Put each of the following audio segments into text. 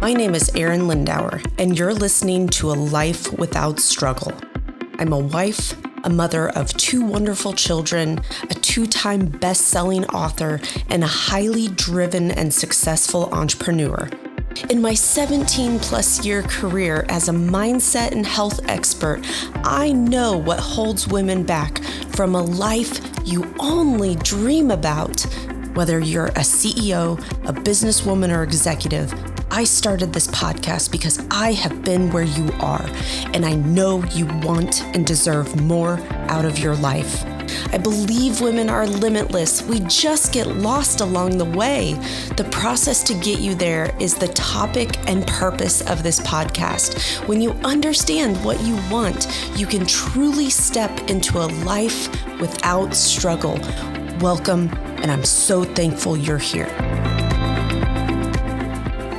My name is Arin Lindauer, and you're listening to A Life Without Struggle. I'm a wife, a mother of 2 wonderful children, a 2-time best-selling author, and a highly driven and successful entrepreneur. In my 17-plus year career as a mindset and health expert, I know what holds women back from a life you only dream about. Whether you're a CEO, a businesswoman, or executive, I started this podcast because I have been where you are, and I know you want and deserve more out of your life. I believe women are limitless. We just get lost along the way. The process to get you there is the topic and purpose of this podcast. When you understand what you want, you can truly step into a life without struggle. Welcome, and I'm so thankful you're here.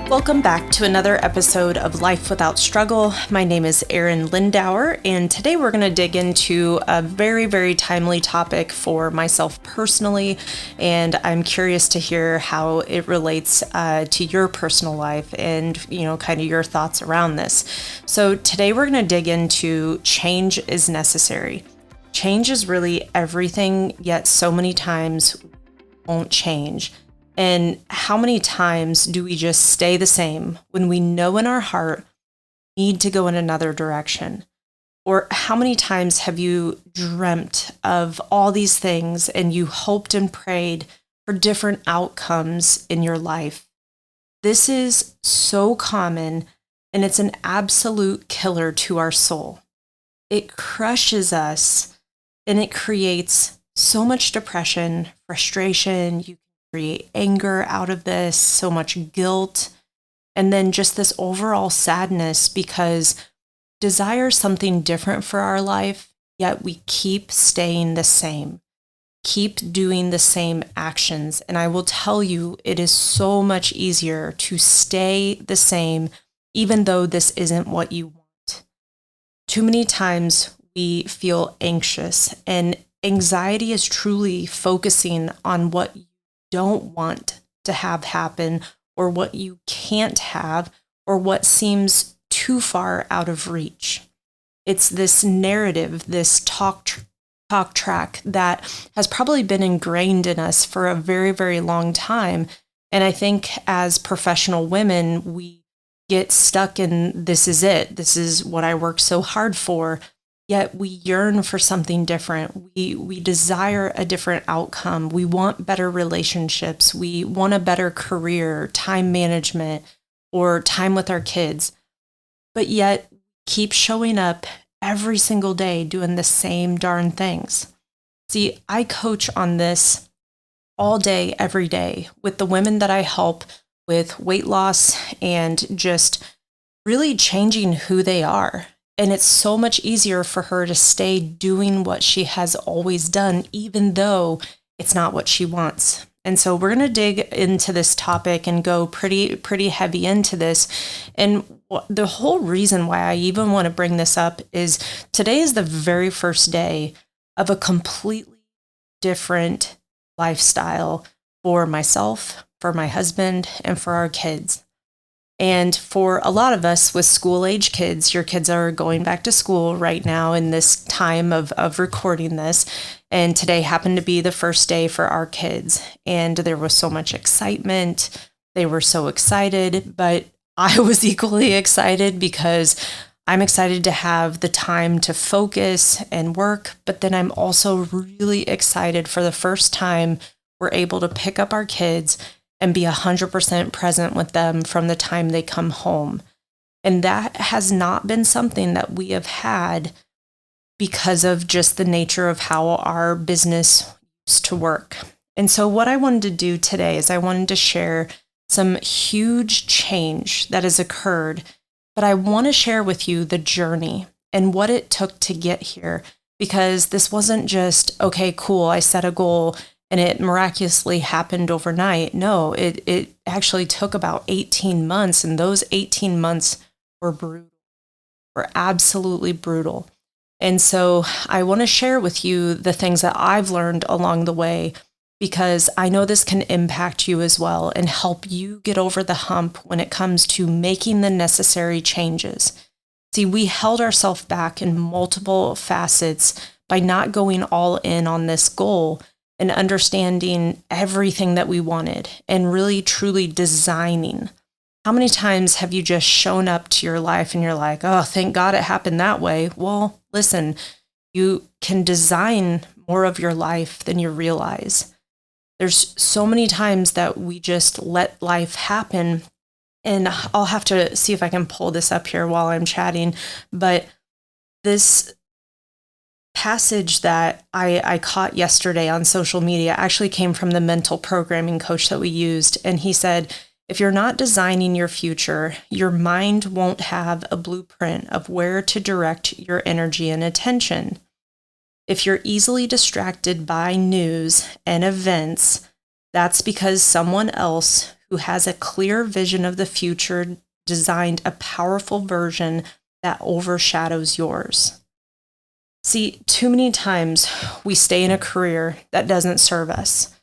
Welcome back to another episode of Life Without Struggle. My name is Arin Lindauer, and today we're going to dig into a very, very timely topic for myself personally, and I'm curious to hear how it relates to your personal life and, kind of your thoughts around this. So today we're going to dig into change is necessary. Change is really everything, yet so many times won't change. And how many times do we just stay the same when we know in our heart need to go in another direction? Or how many times have you dreamt of all these things and you hoped and prayed for different outcomes in your life? This is so common, and it's an absolute killer to our soul. It crushes us, and it creates so much depression, frustration. You create anger out of this, so much guilt, and then just this overall sadness because desire something different for our life, yet we keep staying the same, keep doing the same actions. And I will tell you, it is so much easier to stay the same, even though this isn't what you want. Too many times we feel anxious, and anxiety is truly focusing on what you don't want to have happen, or what you can't have, or what seems too far out of reach. It's this narrative, this talk track that has probably been ingrained in us for a very, very long time. And I think as professional women, we get stuck in this is it. This is what I worked so hard for. Yet we yearn for something different. We desire a different outcome. We want better relationships. We want a better career, time management, or time with our kids. But yet keep showing up every single day doing the same darn things. See, I coach on this all day, every day with the women that I help with weight loss and just really changing who they are. And it's so much easier for her to stay doing what she has always done, even though it's not what she wants. And so we're going to dig into this topic and go pretty heavy into this. And the whole reason why I even want to bring this up is today is the very first day of a completely different lifestyle for myself, for my husband, and for our kids. And for a lot of us with school-age kids, your kids are going back to school right now in this time of recording this. And today happened to be the first day for our kids. And there was so much excitement. They were so excited, but I was equally excited because I'm excited to have the time to focus and work. But then I'm also really excited for the first time we're able to pick up our kids and be 100% present with them from the time they come home. And that has not been something that we have had because of just the nature of how our business used to work. And so what I wanted to do today is I wanted to share some huge change that has occurred, but I want to share with you the journey and what it took to get here, because this wasn't just, okay, cool, I set a goal and it miraculously happened overnight. No, it actually took about 18 months, and those 18 months were brutal, were absolutely brutal. And so I want to share with you the things that I've learned along the way because I know this can impact you as well and help you get over the hump when it comes to making the necessary changes. See, we held ourselves back in multiple facets by not going all in on this goal and understanding everything that we wanted and really truly designing. How many times have you just shown up to your life and you're like, oh, thank God it happened that way? Well, listen, you can design more of your life than you realize. There's so many times that we just let life happen. And I'll have to see if I can pull this up here while I'm chatting. But this passage that I caught yesterday on social media actually came from the mental programming coach that we used. And he said, if you're not designing your future, your mind won't have a blueprint of where to direct your energy and attention. If you're easily distracted by news and events, that's because someone else who has a clear vision of the future designed a powerful version that overshadows yours. See, too many times we stay in a career that doesn't serve us,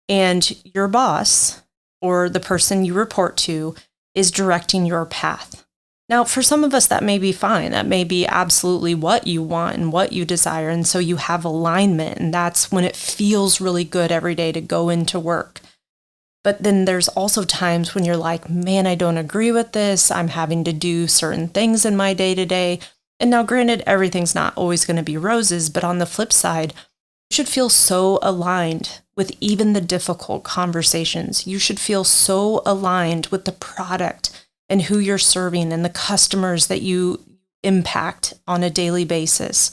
and your boss or the person you report to is directing your path. Now, for some of us, that may be fine. That may be absolutely what you want and what you desire. And so you have alignment, and that's when it feels really good every day to go into work. But then there's also times when you're like, man, I don't agree with this. I'm having to do certain things in my day-to-day. And now, granted, everything's not always going to be roses, but on the flip side, you should feel so aligned with even the difficult conversations. You should feel so aligned with the product and who you're serving and the customers that you impact on a daily basis.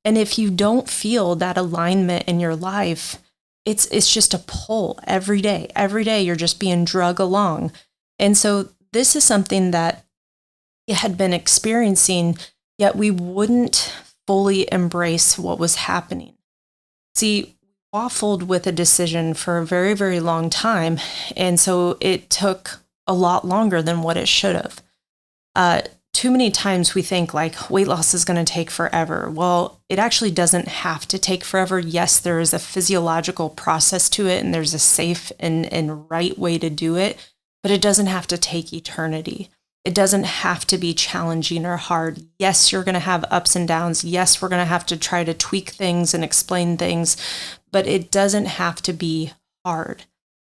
And if you don't feel that alignment in your life, it's just a pull every day. Every day you're just being drug along. And so this is something that you had been experiencing, yet we wouldn't fully embrace what was happening. See, waffled with a decision for a very, very long time. And so it took a lot longer than what it should have. Too many times we think like weight loss is going to take forever. Well, it actually doesn't have to take forever. Yes, there is a physiological process to it, and there's a safe and right way to do it, but it doesn't have to take eternity. It doesn't have to be challenging or hard. Yes, you're going to have ups and downs. Yes, we're going to have to try to tweak things and explain things, but it doesn't have to be hard.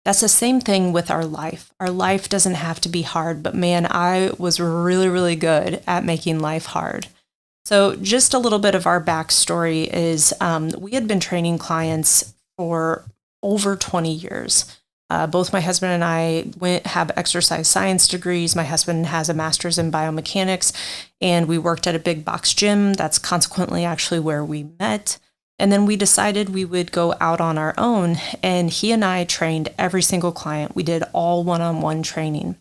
That's the same thing with our life. Our life doesn't have to be hard, but man, I was really, really good at making life hard. So just a little bit of our backstory is we had been training clients for over 20 years. Both my husband and I have exercise science degrees. My husband has a master's in biomechanics, and we worked at a big box gym. That's consequently actually where we met. And then we decided we would go out on our own, and he and I trained every single client. We did all one-on-one training.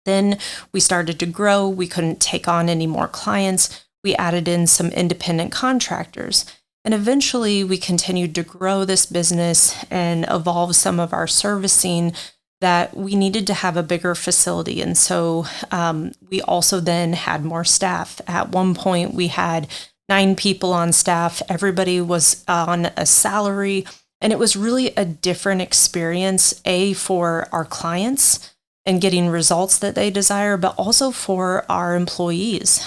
Then we started to grow. We couldn't take on any more clients. We added in some independent contractors. And eventually we continued to grow this business and evolve some of our servicing that we needed to have a bigger facility. And so we also then had more staff. At one point we had 9 people on staff. Everybody was on a salary. And it was really a different experience, for our clients and getting results that they desire, but also for our employees.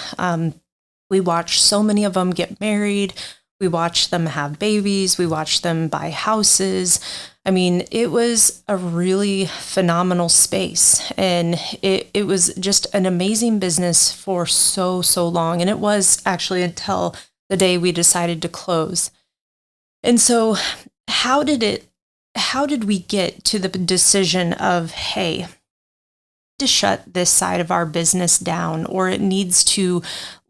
We watched so many of them get married. We watched them have babies. We watched them buy houses. I mean, it was a really phenomenal space, and it was just an amazing business for so long. And it was actually until the day we decided to close. And so how did we get to the decision of, hey, to shut this side of our business down, or it needs to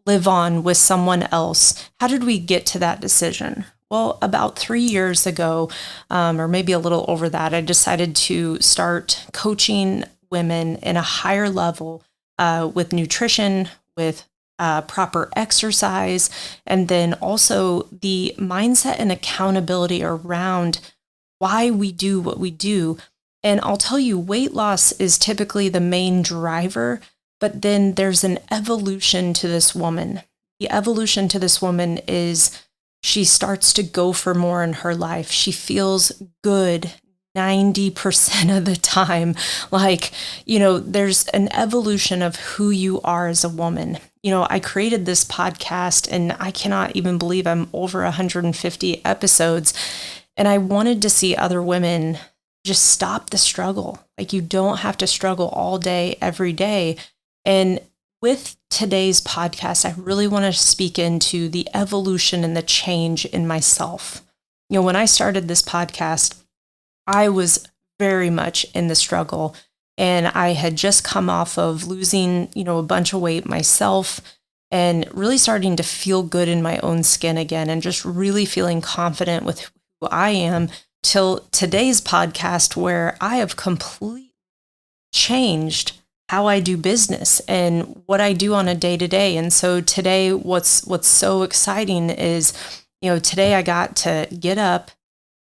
live on with someone else? How did we get to that decision? Well, about 3 years ago, or maybe a little over that, I decided to start coaching women in a higher level with nutrition, with proper exercise, and then also the mindset and accountability around why we do what we do. And I'll tell you, weight loss is typically the main driver, but then there's an evolution to this woman. The evolution to this woman is She starts to go for more in her life. She feels good 90% of the time. Like, there's an evolution of who you are as a woman. I created this podcast and I cannot even believe I'm over 150 episodes. And I wanted to see other women just stop the struggle. Like, you don't have to struggle all day, every day. And with today's podcast, I really want to speak into the evolution and the change in myself. When I started this podcast, I was very much in the struggle, and I had just come off of losing, a bunch of weight myself and really starting to feel good in my own skin again and just really feeling confident with who I am till today's podcast, where I have completely changed how I do business and what I do on a day-to-day. And so today, what's so exciting is, today I got to get up.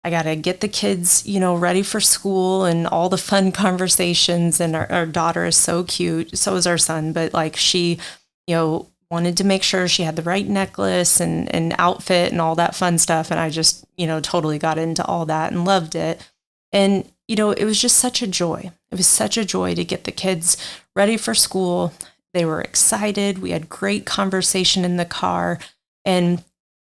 I got to get the kids, ready for school and all the fun conversations. And our daughter is so cute. So is our son. But like, she, wanted to make sure she had the right necklace and outfit and all that fun stuff. And I just, totally got into all that and loved it. And, it was just such a joy. It was such a joy to get the kids ready for school. They were excited. We had great conversation in the car. And,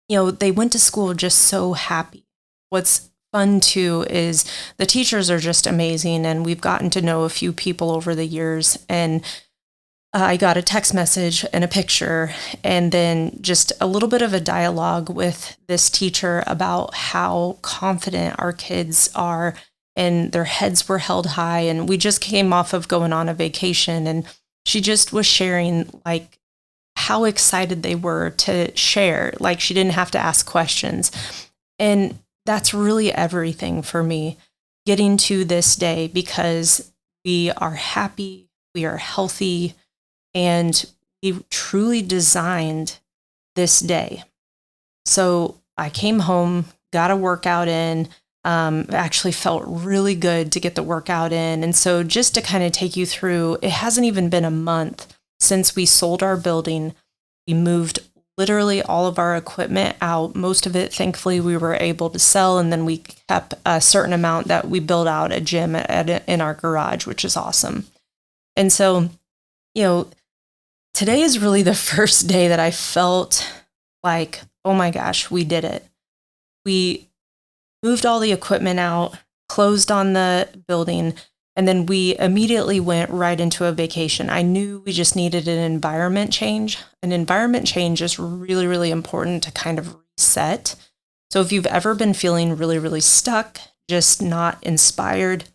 they went to school just so happy. What's fun too is the teachers are just amazing, and we've gotten to know a few people over the years. And I got a text message and a picture, and then just a little bit of a dialogue with this teacher about how confident our kids are, and their heads were held high. And we just came off of going on a vacation, and she just was sharing like how excited they were to share. Like, she didn't have to ask questions. And that's really everything for me getting to this day, because we are happy, we are healthy, and we truly designed this day. So I came home, got a workout in, actually felt really good to get the workout in. And so just to kind of take you through, it hasn't even been a month since we sold our building. We moved literally all of our equipment out. Most of it, thankfully, we were able to sell. And then we kept a certain amount that we built out a gym in our garage, which is awesome. And so, today is really the first day that I felt like, oh my gosh, we did it. We moved all the equipment out, closed on the building, and then we immediately went right into a vacation. I knew we just needed an environment change. An environment change is really, really important to kind of reset. So if you've ever been feeling really, really stuck, just not inspired,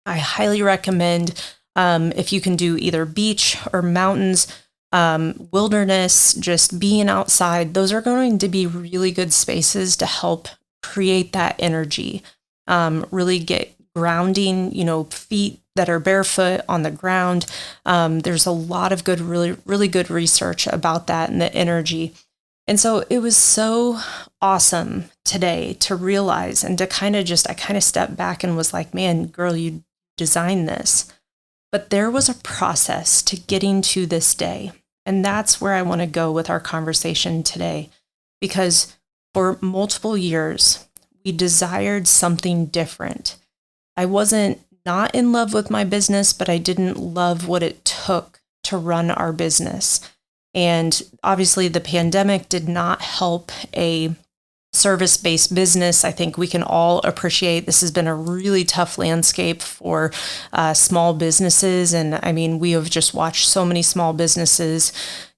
I highly recommend, if you can do either beach or mountains, wilderness, just being outside. Those are going to be really good spaces to help create that energy, really get grounding, feet that are barefoot on the ground. There's a lot of good, really, really good research about that and the energy. And so it was so awesome today to realize and to I kind of stepped back and was like, man, girl, you designed this. But there was a process to getting to this day. And that's where I want to go with our conversation today, because for multiple years, we desired something different. I wasn't not in love with my business, but I didn't love what it took to run our business. And obviously the pandemic did not help a service-based business. I think we can all appreciate this has been a really tough landscape for small businesses. And I mean, we have just watched so many small businesses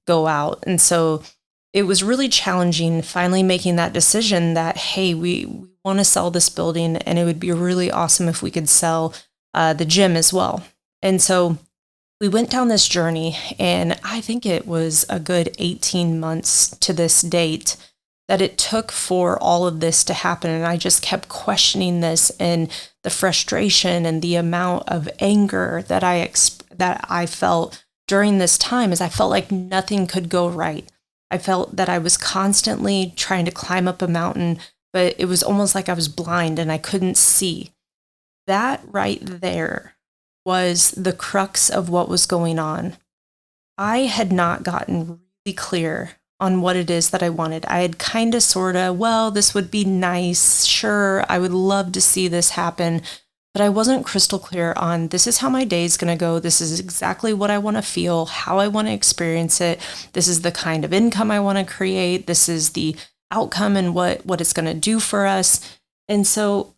go out. And so it was really challenging finally making that decision that, hey, we want to sell this building, and it would be really awesome if we could sell the gym as well. And so we went down this journey, and I think it was a good 18 months to this date that it took for all of this to happen. And I just kept questioning this, and the frustration and the amount of anger that I felt during this time is I felt like nothing could go right. I felt that I was constantly trying to climb up a mountain, but it was almost like I was blind and I couldn't see. That right there was the crux of what was going on. I had not gotten really clear on what it is that I wanted. I had kind of, sort of, well, this would be nice. Sure, I would love to see this happen. But I wasn't crystal clear on this is how my day is going to go. This is exactly what I want to feel, how I want to experience it. This is the kind of income I want to create. This is the outcome and what it's going to do for us. And so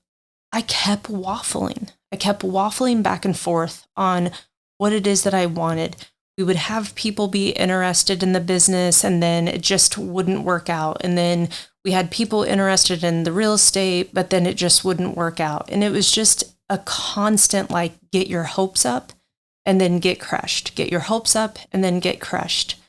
I kept waffling. I kept waffling back and forth on what it is that I wanted. We would have people be interested in the business and then it just wouldn't work out. And then we had people interested in the real estate, but then it just wouldn't work out. And it was just a constant, like, get your hopes up and then get crushed, get your hopes up and then get crushed.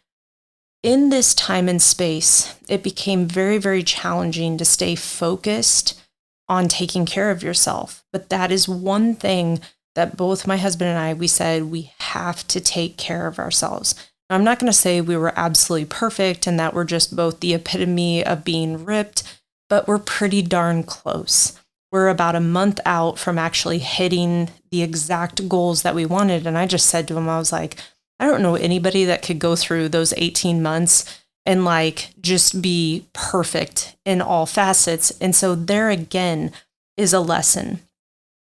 In this time and space, it became very, very challenging to stay focused on taking care of yourself. But that is one thing that both my husband and I, we said we have to take care of ourselves. Now, I'm not going to say we were absolutely perfect and that we're just both the epitome of being ripped, but we're pretty darn close. We're about a month out from actually hitting the exact goals that we wanted. And I just said to him, I was like, I don't know anybody that could go through those 18 months and like just be perfect in all facets. And so there again is a lesson.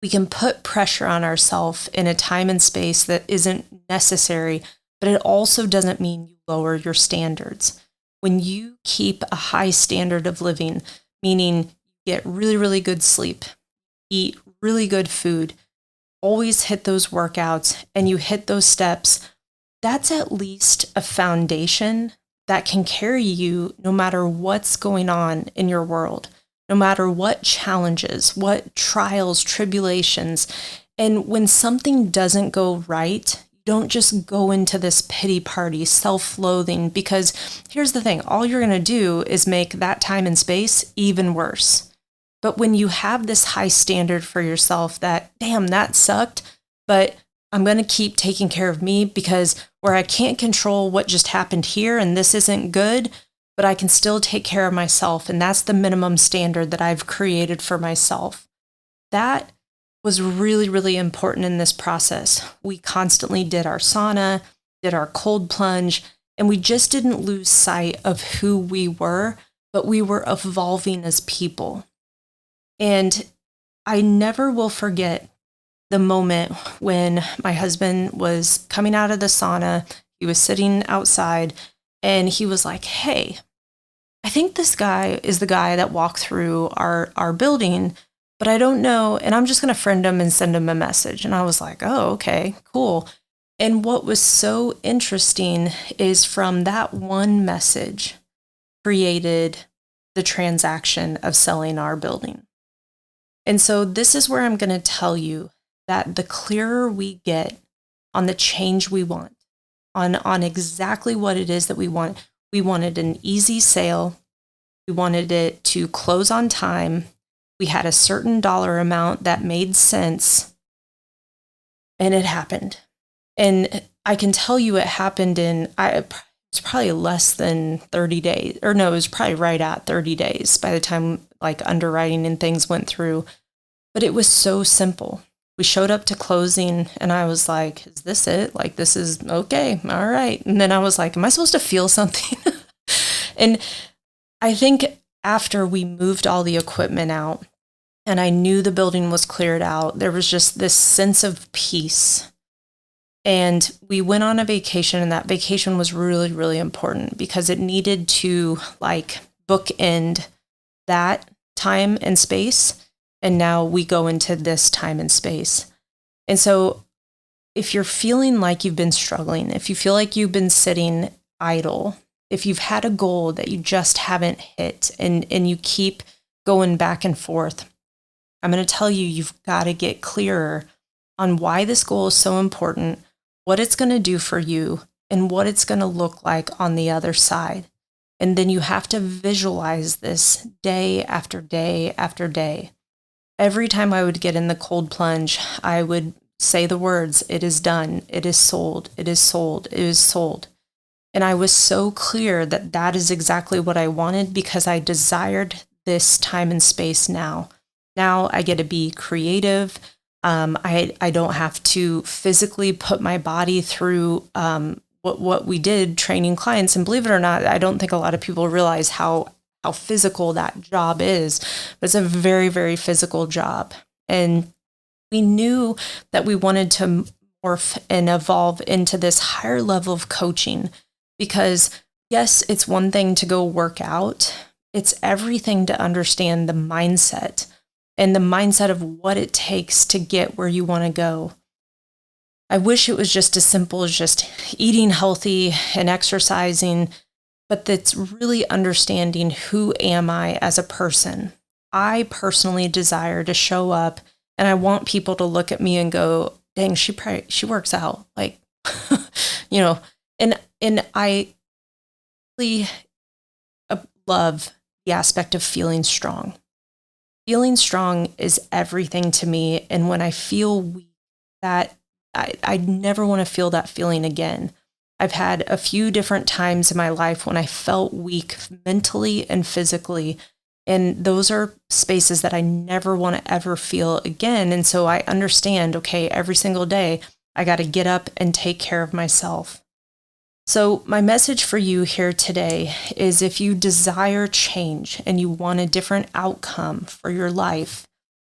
We can put pressure on ourselves in a time and space that isn't necessary, but it also doesn't mean you lower your standards. When you keep a high standard of living, meaning get really, really good sleep, eat really good food, always hit those workouts, and you hit those steps, that's at least a foundation that can carry you no matter what's going on in your world, no matter what challenges, what trials, tribulations. And when something doesn't go right, you don't just go into this pity party, self-loathing, because here's the thing, all you're going to do is make that time and space even worse. But when you have this high standard for yourself that, damn, that sucked, but I'm going to keep taking care of me because where I can't control what just happened here and this isn't good, but I can still take care of myself. And that's the minimum standard that I've created for myself. That was really, really important in this process. We constantly did our sauna, did our cold plunge, and we just didn't lose sight of who we were, but we were evolving as people. And I never will forget the moment when my husband was coming out of the sauna. He was sitting outside and he was like, hey, I think this guy is the guy that walked through our building, but I don't know. And I'm just going to friend him and send him a message. And I was like, oh, okay, cool. And what was so interesting is from that one message created the transaction of selling our building. And so this is where I'm going to tell you that the clearer we get on the change we want, on exactly what it is that we wanted an easy sale. We wanted it to close on time. We had a certain dollar amount that made sense. And it happened. And I can tell you it happened it's probably less than 30 days. Or no, it was probably right at 30 days by the time like underwriting and things went through. But it was so simple. We showed up to closing and I was like, is this it? Like, this is okay. All right. And then I was like, am I supposed to feel something? And I think after we moved all the equipment out and I knew the building was cleared out, there was just this sense of peace. And we went on a vacation, and that vacation was really, really important because it needed to like bookend that time and space. And now we go into this time and space. And so if you're feeling like you've been struggling, if you feel like you've been sitting idle, if you've had a goal that you just haven't hit and you keep going back and forth, I'm going to tell you, you've got to get clearer on why this goal is so important, what it's going to do for you, and what it's going to look like on the other side. And then you have to visualize this day after day after day. Every time I would get in the cold plunge, I would say the words, it is done, it is sold, it is sold, it is sold. And I was so clear that that is exactly what I wanted because I desired this time and space now. Now I get to be creative. I don't have to physically put my body through what we did training clients. And believe it or not, I don't think a lot of people realize how physical that job is, but it's a very, very physical job. And we knew that we wanted to morph and evolve into this higher level of coaching because yes, it's one thing to go work out. It's everything to understand the mindset and the mindset of what it takes to get where you want to go. I wish it was just as simple as just eating healthy and exercising, but that's really understanding who am I as a person. I personally desire to show up and I want people to look at me and go, dang, she works out. Like, and I really love the aspect of feeling strong. Feeling strong is everything to me. And when I feel weak, that I never want to feel that feeling again. I've had a few different times in my life when I felt weak mentally and physically. And those are spaces that I never want to ever feel again. And so I understand, okay, every single day, I got to get up and take care of myself. So my message for you here today is if you desire change and you want a different outcome for your life,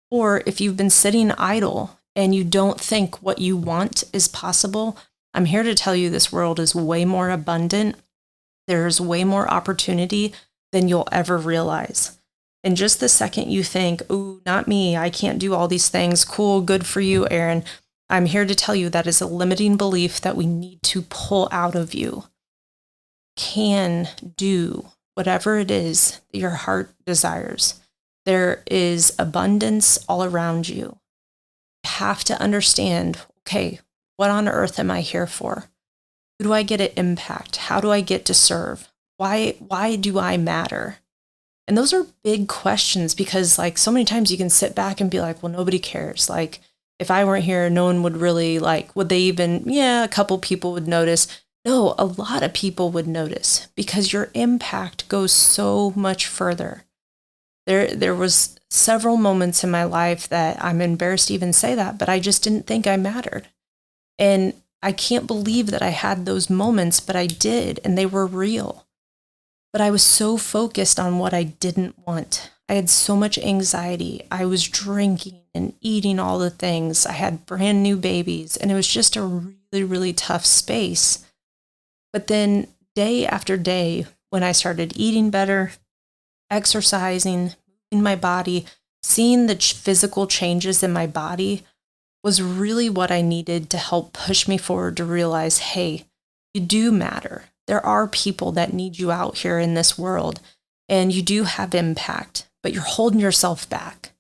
or if you've been sitting idle and you don't think what you want is possible, I'm here to tell you this world is way more abundant. There's way more opportunity than you'll ever realize. And just the second you think, ooh, not me, I can't do all these things, cool, good for you, Arin, I'm here to tell you that is a limiting belief that we need to pull out of you. Can do whatever it is that your heart desires. There is abundance all around you. You have to understand, okay, what on earth am I here for? Who do I get to impact? How do I get to serve? Why do I matter? And those are big questions because like so many times you can sit back and be like, well, nobody cares. Like if I weren't here, no one would really would they even, a couple people would notice. No, a lot of people would notice because your impact goes so much further. There was several moments in my life that I'm embarrassed to even say that, but I just didn't think I mattered. And I can't believe that I had those moments, but I did, and they were real. But I was so focused on what I didn't want. I had so much anxiety. I was drinking and eating all the things. I had brand new babies, and it was just a really, really tough space. But then day after day, when I started eating better, exercising, moving my body, seeing the physical changes in my body was really what I needed to help push me forward to realize, hey, you do matter. There are people that need you out here in this world, and you do have impact, but you're holding yourself back.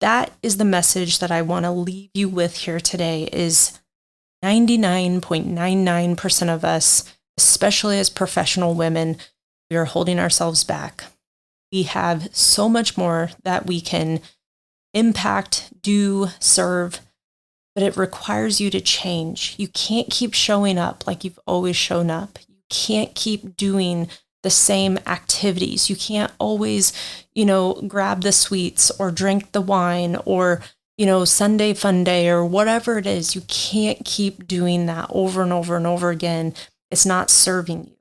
That is the message that I want to leave you with here today is 99.99% of us, especially as professional women, we are holding ourselves back. We have so much more that we can impact, do, serve, but it requires you to change. You can't keep showing up like you've always shown up. You can't keep doing the same activities. You can't always, grab the sweets or drink the wine or, Sunday fun day or whatever it is. You can't keep doing that over and over and over again. It's not serving you.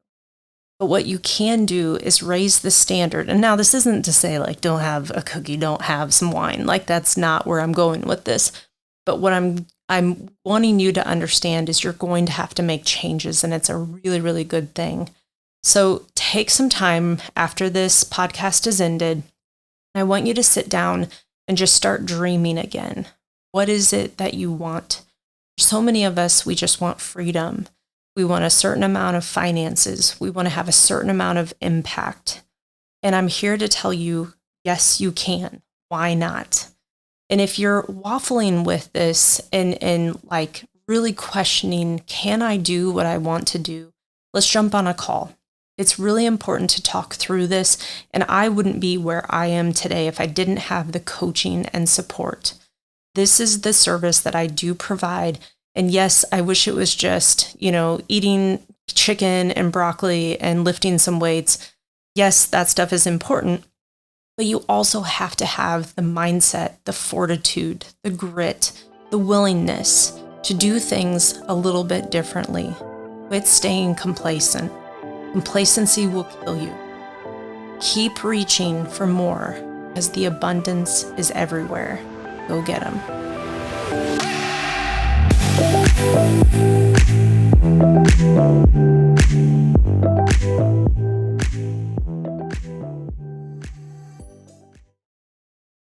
But what you can do is raise the standard. And now this isn't to say don't have a cookie, don't have some wine. That's not where I'm going with this. But what I'm wanting you to understand is you're going to have to make changes, and it's a really, really good thing. So take some time after this podcast is ended. I want you to sit down and just start dreaming again. What is it that you want? So many of us, we just want freedom. We want a certain amount of finances. We want to have a certain amount of impact. And I'm here to tell you, yes, you can. Why not? And if you're waffling with this and really questioning, can I do what I want to do? Let's jump on a call. It's really important to talk through this. And I wouldn't be where I am today if I didn't have the coaching and support. This is the service that I do provide. And yes, I wish it was just, eating chicken and broccoli and lifting some weights. Yes, that stuff is important. But you also have to have the mindset, the fortitude, the grit, the willingness to do things a little bit differently. Quit staying complacent. Complacency will kill you. Keep reaching for more, as the abundance is everywhere. Go get 'em.